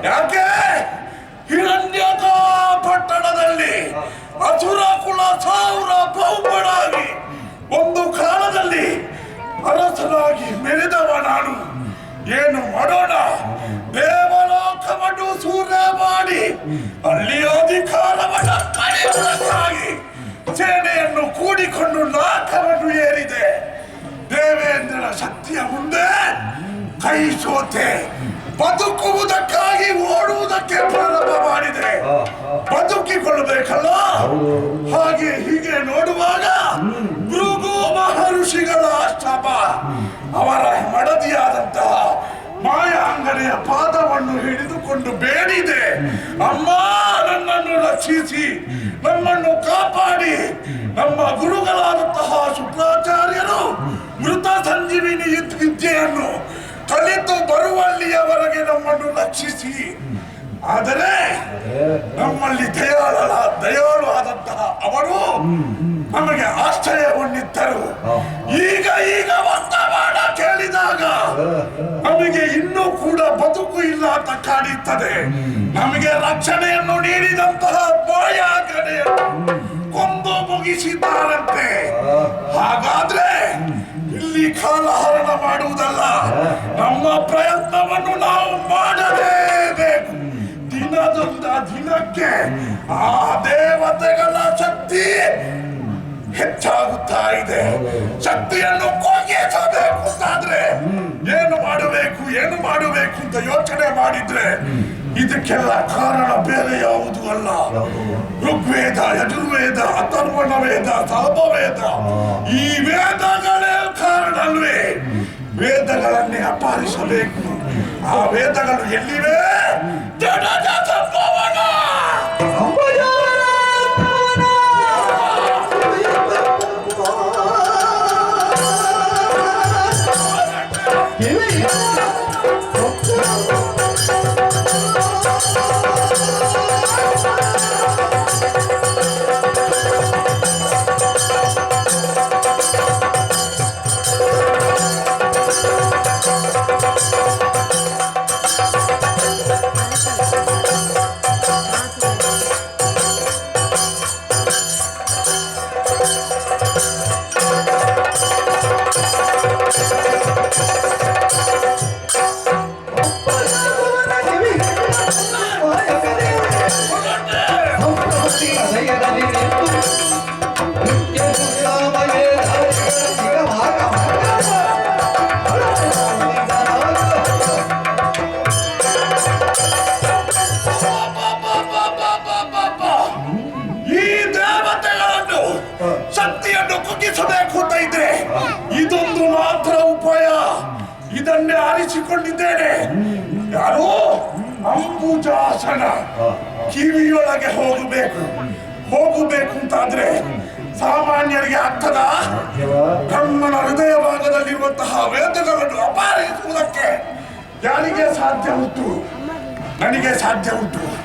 ಯಾಕೆ ಹಿರಣ್ಯಕ ಪಟ್ಟಣದಲ್ಲಿ ಅಸುರ ಕುಲ ಸಾವಿರ ಬಹುಬಡಾಗಿ ಒಂದು ಕಾಲದಲ್ಲಿ ಅರಸನಾಗಿ ಮೆರೆದವ ನಾನು. ಏನು ಮಾಡೋಣ? ದೇವಲೋಕವನ್ನು ಸೂರ್ಯ ಮಾಡಿ ಅಲ್ಲಿ ಅಧಿಕಾರವನ್ನು ಪಡೆಯುವುದಕ್ಕಾಗಿ ಸೇನೆಯನ್ನು ಕೂಡಿಕೊಂಡು ನಾಕವನ್ನು ಏರಿದೆ. ದೇವೇಂದ್ರನ ಶಕ್ತಿಯ ಮುಂದೆ ಕೈ ಸೋತೆ. ಬದುಕುವುದಕ್ಕಾಗಿ ಓಡುವುದಕ್ಕೆ ಪ್ರಾರಂಭ ಮಾಡಿದೆ. ಬದುಕಿಕೊಳ್ಳಬೇಕಲ್ಲ? ಹಾಗೆ ಹೀಗೆ ನೋಡುವಾಗ ಭೃಗು ಮಹರ್ಷಿಗಳ ಆಶ್ರಮ, ಅವರ ಮಡದಿಯಾದಂತಹ ಮಾಯಾಂಗನೆಯ ಪಾದವನ್ನು ಹಿಡಿದುಕೊಂಡು ಬೇಡಿದೆ. ಅಮ್ಮ, ನನ್ನನ್ನು ರಕ್ಷಿಸಿ, ನಮ್ಮನ್ನು ಕಾಪಾಡಿ. ನಮ್ಮ ಗುರುಗಳಾದಂತಹ ಶುಕ್ರಾಚಾರ್ಯರು ಮೃತ ಸಂಜೀವಿನಿ ವಿದ್ಯೆಯನ್ನು ಕಲಿತು ಬರುವಲ್ಲಿಯವರೆಗೆ ನಮ್ಮನ್ನು ರಕ್ಷಿಸಿ. ಆದರೆ ನಮ್ಮಲ್ಲಿ ದಯಾಳು ಆದಂತಹ ಅವರು ನಮಗೆ ಆಶ್ರಯವನ್ನಿತ್ತರು. ಈಗ ವರ್ತಮಾನ ಕೇಳಿದಾಗ ನಮಗೆ ಇನ್ನೂ ಕೂಡ ಬದುಕು ಇಲ್ಲ ಅಂತ ಕಾಡುತ್ತದೆ. ನಮಗೆ ರಕ್ಷಣೆಯನ್ನು ನೀಡಿದಂತಹ ಮಾಯಾಂಗನೆಯನ್ನು ಕೊಂದು ಮುಗಿಸಿದ್ದಾರಂತೆ. ಹಾಗಾದ್ರೆ ಇಲ್ಲಿ ಕಾಲಹರಣ ಮಾಡುವುದಲ್ಲ, ನಮ್ಮ ಪ್ರಯತ್ನವನ್ನು ನಾವು ಮಾಡಲೇಬೇಕು. ದಿನದೊಂದ ದಿನಕ್ಕೆ ಆ ದೇವತೆಗಳ ಶಕ್ತಿ ಹೆಚ್ಚಾಗುತ್ತಾ ಇದೆ. ಶಕ್ತಿಯನ್ನು ಕೊಗ್ಗಿಸಬೇಕು ಅಂತಾದ್ರೆ ಏನು ಮಾಡಬೇಕು ಅಂತ ಯೋಚನೆ ಮಾಡಿದ್ರೆ ಇದಕ್ಕೆಲ್ಲ ಕಾರಣ ಬೇರೆ ಯಾವುದು ಅಲ್ಲ. ಋಗ್ವೇದ, ಯಜುರ್ವೇದ, ಅಥರ್ವಣ ವೇದ, ಸಾಮವೇದ, ಈ ವೇದಗಳೇ ಕಾರಣ ಅಲ್ವೇ? ವೇದಗಳನ್ನೇ ಅಪಾರಿಸಬೇಕು. ಆ ವೇದಗಳು ಎಲ್ಲಿವೆ? ಶಕ್ತಿಯನ್ನು ಕುಗ್ಗಿಸಬೇಕು ಅಂತ ಇದ್ರೆ ಇದೊಂದು ಮಾತ್ರ ಉಪಾಯ. ಇದನ್ನೇ ಆರಿಸಿಕೊಂಡಿದ್ದೇನೆ. ಯಾರು? ಅಂಬುಜಾಸನ. ಕಿವಿಯೊಳಗೆ ಹೋಗಬೇಕು ಅಂತಾದ್ರೆ ಸಾಮಾನ್ಯರಿಗೆ ಆಗ್ತದ? ಬ್ರಹ್ಮನ ಹೃದಯ ಭಾಗದಲ್ಲಿರುವಂತಹ ವೇದಗಳನ್ನು ಅಪಾರಿಸುವುದಕ್ಕೆ ಯಾರಿಗೆ ಸಾಧ್ಯ ಉಂಟು? ನನಗೆ ಸಾಧ್ಯ ಉಂಟು.